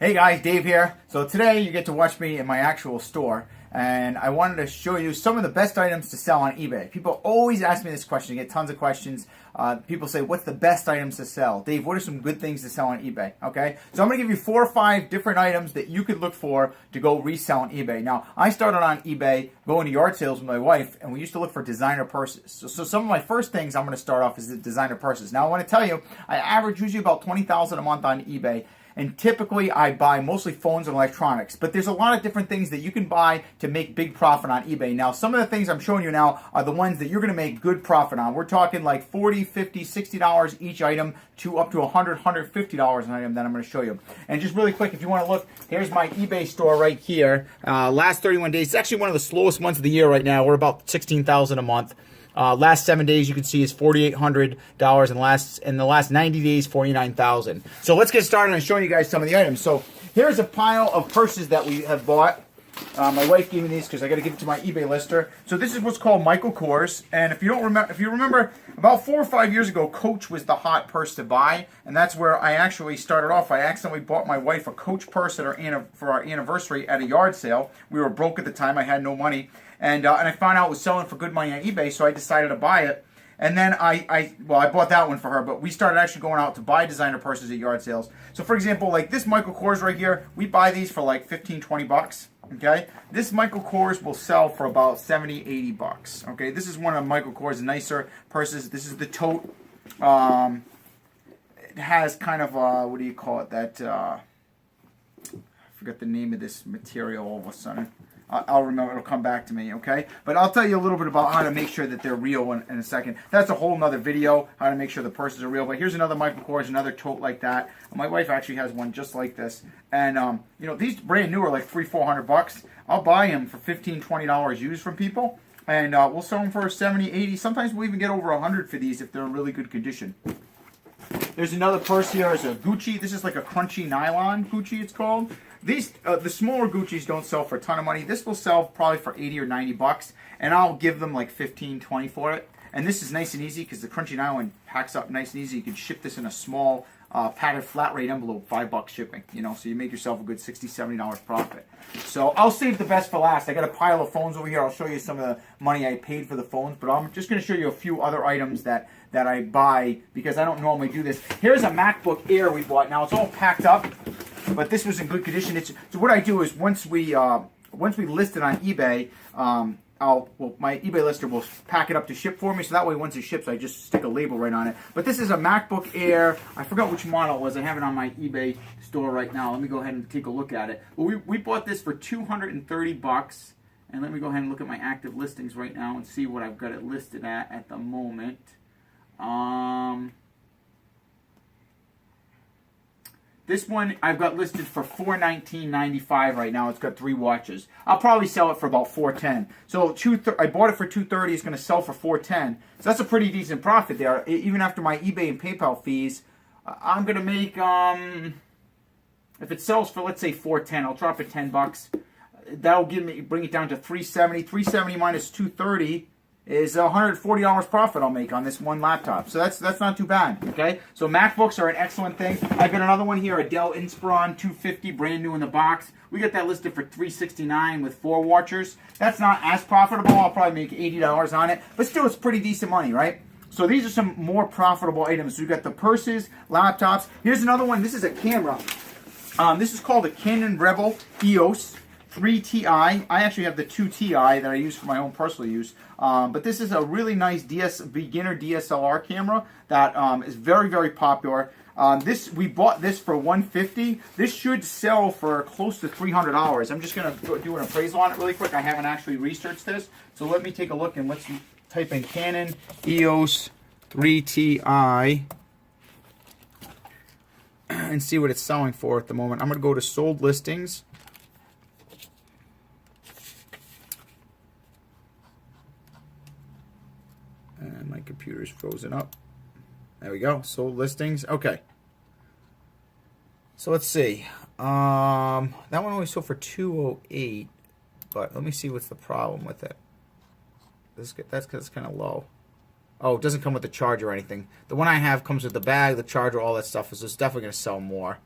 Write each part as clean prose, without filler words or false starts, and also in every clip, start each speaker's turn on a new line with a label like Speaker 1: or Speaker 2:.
Speaker 1: Hey guys, Dave here. So today you get to watch me in my actual store, and I wanted to show you some of the best items to sell on eBay. People always ask me this question. You get tons of questions. People say, what's the best items to sell? Dave, what are some good things to sell on eBay? Okay, so I'm going to give you 4 or 5 different items that you could look for to go resell on eBay. Now, I started on eBay going to yard sales with my wife, and we used to look for designer purses. So some of my first things I'm going to start off is the designer purses. Now, I want to tell you, I average usually about $20,000 a month on eBay. And typically, I buy mostly phones and electronics. But there's a lot of different things that you can buy to make big profit on eBay. Now, some of the things I'm showing you now are the ones that you're going to make good profit on. We're talking like $40, $50, $60 each item to up to $100, $150 an item that I'm going to show you. And just really quick, if you want to look, here's my eBay store right here. Last 31 days. It's actually one of the slowest months of the year right now. We're about $16,000 a month. Last 7 days, you can see, is $4,800, and the last 90 days, $49,000. So let's get started on showing you guys some of the items. So here's a pile of purses that we have bought. My wife gave me these because I got to give it to my eBay lister. So this is what's called Michael Kors, and if you remember, about 4 or 5 years ago, Coach was the hot purse to buy, and that's where I actually started off. I accidentally bought my wife a Coach purse for our anniversary at a yard sale. We were broke at the time; I had no money. And I found out it was selling for good money on eBay, so I decided to buy it. And then I bought that one for her, but we started actually going out to buy designer purses at yard sales. So for example, like this Michael Kors right here, we buy these for like 15, 20 bucks. Okay, this Michael Kors will sell for about 70, 80 bucks. Okay, this is one of Michael Kors' nicer purses. This is the tote. It has kind of what do you call it? That I forgot the name of this material all of a sudden. I'll remember, it'll come back to me, okay? But I'll tell you a little bit about how to make sure that they're real in a second. That's a whole nother video, how to make sure the purses are real. But here's another Michael Kors, another tote like that. My wife actually has one just like this. And, you know, these brand new are like $300, $400. I'll buy them for $15, $20 used from people. And we'll sell them for $70, $80. Sometimes we'll even get over $100 for these if they're in really good condition. There's another purse here. It's a Gucci. This is like a crunchy nylon Gucci, it's called. These, the smaller Gucci's don't sell for a ton of money. This will sell probably for 80 or 90 bucks, and I'll give them like 15, 20 for it. And this is nice and easy because the crunchy nylon packs up nice and easy. You can ship this in a small padded flat rate envelope, $5 shipping. You know, so you make yourself a good $60, $70 profit. So I'll save the best for last. I got a pile of phones over here. I'll show you some of the money I paid for the phones, but I'm just going to show you a few other items that I buy because I don't normally do this. Here's a MacBook Air we bought. Now it's all packed up, but this was in good condition. So what I do is once we list it on eBay, my eBay lister will pack it up to ship for me. So that way, once it ships, I just stick a label right on it. But this is a MacBook Air. I forgot which model it was. I have it on my eBay store right now. Let me go ahead and take a look at it. Well, we bought this for $230. And let me go ahead and look at my active listings right now and see what I've got it listed at the moment. This one I've got listed for $419.95 right now. It's got 3 watches. I'll probably sell it for about $410. So I bought it for $230. It's going to sell for $410. So that's a pretty decent profit there. Even after my eBay and PayPal fees, I'm going to make if it sells for, let's say, $410, I'll drop it $10. That'll bring it down to $370. $370 minus $230 is $140 profit I'll make on this one laptop. So that's not too bad, okay? So MacBooks are an excellent thing. I've got another one here, a Dell Inspiron 250, brand new in the box. We got that listed for $369 with 4 watchers. That's not as profitable. I'll probably make $80 on it. But still, it's pretty decent money, right? So these are some more profitable items. We've got the purses, laptops. Here's another one. This is a camera. This is called a Canon Rebel EOS 3 Ti. I actually have the 2 Ti that I use for my own personal use. But this is a really nice beginner DSLR camera that is very, very popular. We bought this for $150. This should sell for close to $300. I'm just going to do an appraisal on it really quick. I haven't actually researched this. So let me take a look and let's type in Canon EOS 3 Ti and see what it's selling for at the moment. I'm going to go to sold listings. And my computer's frozen up. There we go. Sold listings. Okay. So let's see. That one only sold for $208, but let me see what's the problem with it. That's because it's kind of low. Oh, it doesn't come with the charger or anything. The one I have comes with the bag, the charger, all that stuff. So it's definitely going to sell more.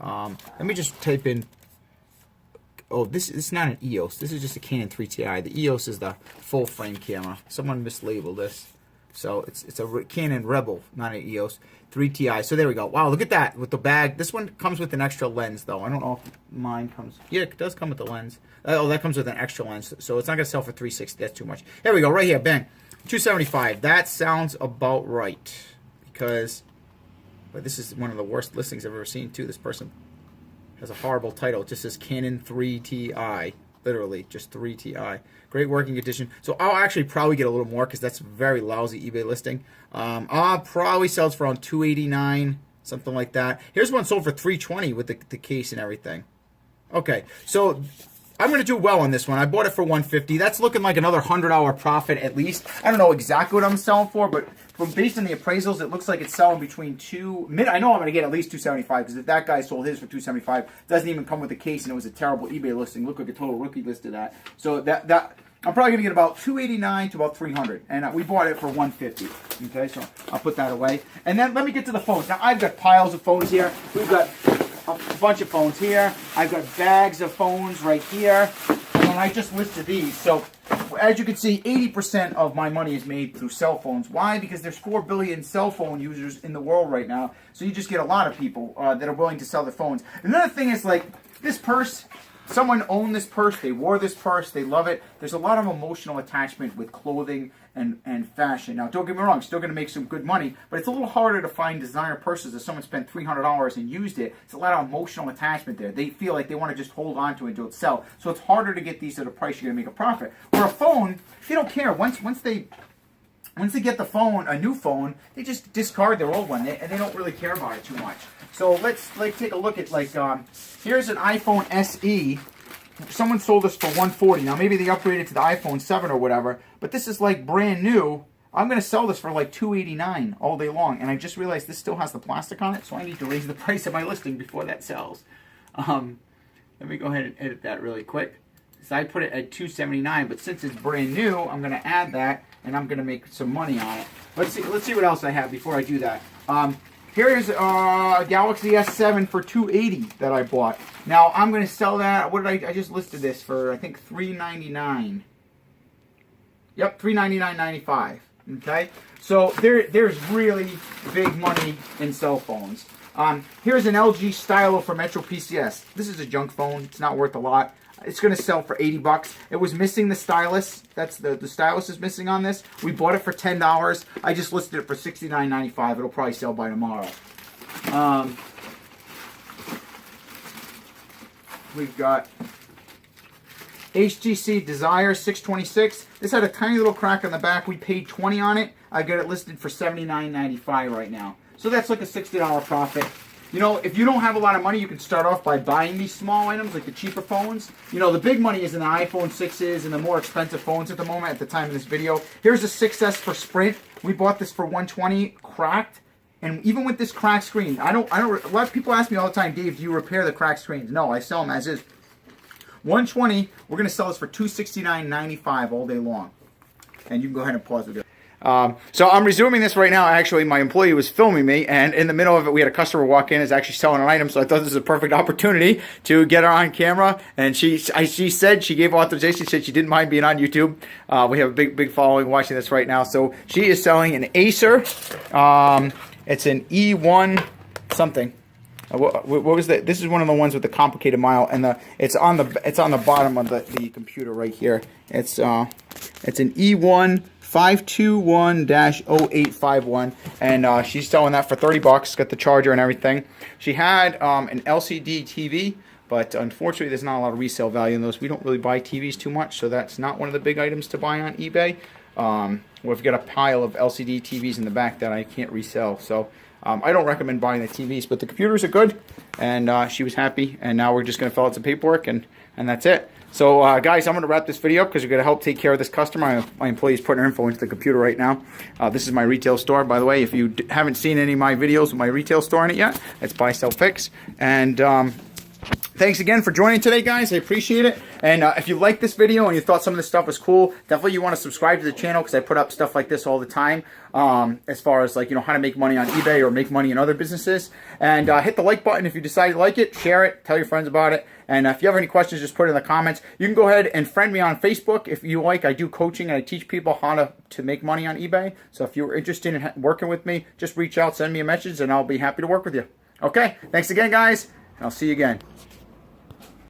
Speaker 1: Let me just type in. Oh, this is not an EOS. This is just a Canon 3Ti. The EOS is the full frame camera. Someone mislabeled this. So it's a Canon Rebel, not an EOS 3Ti. So there we go. Wow, look at that with the bag. This one comes with an extra lens, though. I don't know if mine comes. Yeah, it does come with the lens. Oh, that comes with an extra lens. So it's not going to sell for $360. That's too much. There we go. Right here. Bang. $275. That sounds about right. Because but this is one of the worst listings I've ever seen, too. This person has a horrible title. It just says Canon 3Ti. Literally, just 3Ti. Great working condition. So I'll actually probably get a little more because that's a very lousy eBay listing. I'll probably sell it for around $289, something like that. Here's one sold for $320 with the case and everything. Okay, so I'm going to do well on this one. I bought it for $150. That's looking like another $100 profit at least. I don't know exactly what I'm selling for, but based on the appraisals, it looks like it's selling between I know I'm going to get at least $275 because if that guy sold his for $275, it doesn't even come with a case, and it was a terrible eBay listing. Look like a total rookie listed that. So that I'm probably going to get about $289 to about $300, and we bought it for $150. Okay, so I'll put that away. And then let me get to the phones. Now I've got piles of phones here. We've got a bunch of phones here. I've got bags of phones right here. And I just listed these. So as you can see, 80% of my money is made through cell phones. Why? Because there's 4 billion cell phone users in the world right now. So you just get a lot of people that are willing to sell their phones. Another thing is like this purse. Someone owned this purse, they wore this purse, they love it. There's a lot of emotional attachment with clothing and fashion. Now, don't get me wrong, still going to make some good money, but it's a little harder to find designer purses if someone spent $300 and used it. It's a lot of emotional attachment there. They feel like they want to just hold on to it until it sells. So it's harder to get these at a price you're going to make a profit. Where a phone, they don't care. Once they get the phone, a new phone, they just discard their old one. They don't really care about it too much. So let's take a look at here's an iPhone SE. Someone sold this for $140. Now maybe they upgraded to the iPhone 7 or whatever, but this is like brand new. I'm going to sell this for like $289 all day long, and I just realized this still has the plastic on it, so I need to raise the price of my listing before that sells. Let me go ahead and edit that really quick. So I put it at $279, but since it's brand new, I'm going to add that, and I'm going to make some money on it. Let's see what else I have before I do that. Here is a Galaxy S7 for $280 that I bought. Now I'm going to sell that. What did I just listed this for? I think $399. Yep, $399.95. Okay, so there's really big money in cell phones. Here's an LG Stylo for Metro PCS. This is a junk phone. It's not worth a lot. It's going to sell for $80. It was missing the stylus. That's the stylus is missing on this. We bought it for $10. I just listed it for $69.95. It'll probably sell by tomorrow. We've got HTC Desire 626. This had a tiny little crack on the back. We paid $20 on it. I got it listed for $79.95 right now. So that's like a $60 profit. You know, if you don't have a lot of money, you can start off by buying these small items, like the cheaper phones. You know, the big money is in the iPhone 6s and the more expensive phones at the moment at the time of this video. Here's a 6S for Sprint. We bought this for $120, cracked. And even with this cracked screen, a lot of people ask me all the time, Dave, do you repair the cracked screens? No, I sell them as is. $120, we're going to sell this for $269.95 all day long. And you can go ahead and pause the video. So I'm resuming this right now. Actually, my employee was filming me, and in the middle of it, we had a customer walk in, is actually selling an item, so I thought this was a perfect opportunity to get her on camera, and she said, she gave authorization, she said she didn't mind being on YouTube. We have a big following watching this right now. So she is selling an Acer. It's an E1 something. What was that? This is one of the ones with the complicated model, and it's on the bottom of the computer right here. It's an E1 521-0851, and she's selling that for $30. Got the charger and everything. She had an LCD TV, but unfortunately there's not a lot of resale value in those. We don't really buy TVs too much, so that's not one of the big items to buy on eBay. We've got a pile of LCD TVs in the back that I can't resell, so I don't recommend buying the TVs, but the computers are good, and she was happy, and now we're just going to fill out some paperwork, and that's it. So, guys, I'm going to wrap this video up because we're going to help take care of this customer. My employee is putting her info into the computer right now. This is my retail store, by the way. If you haven't seen any of my videos with my retail store in it yet, it's Buy, Sell, Fix. And thanks again for joining today, guys. I appreciate it. And if you liked this video and you thought some of this stuff was cool, definitely you want to subscribe to the channel because I put up stuff like this all the time, as far as like, how to make money on eBay or make money in other businesses. And hit the like button if you decide to like it. Share it. Tell your friends about it. And if you have any questions, just put it in the comments. You can go ahead and friend me on Facebook if you like. I do coaching and I teach people how to make money on eBay. So if you're interested in working with me, just reach out, send me a message, and I'll be happy to work with you. Okay, thanks again, guys, and I'll see you again.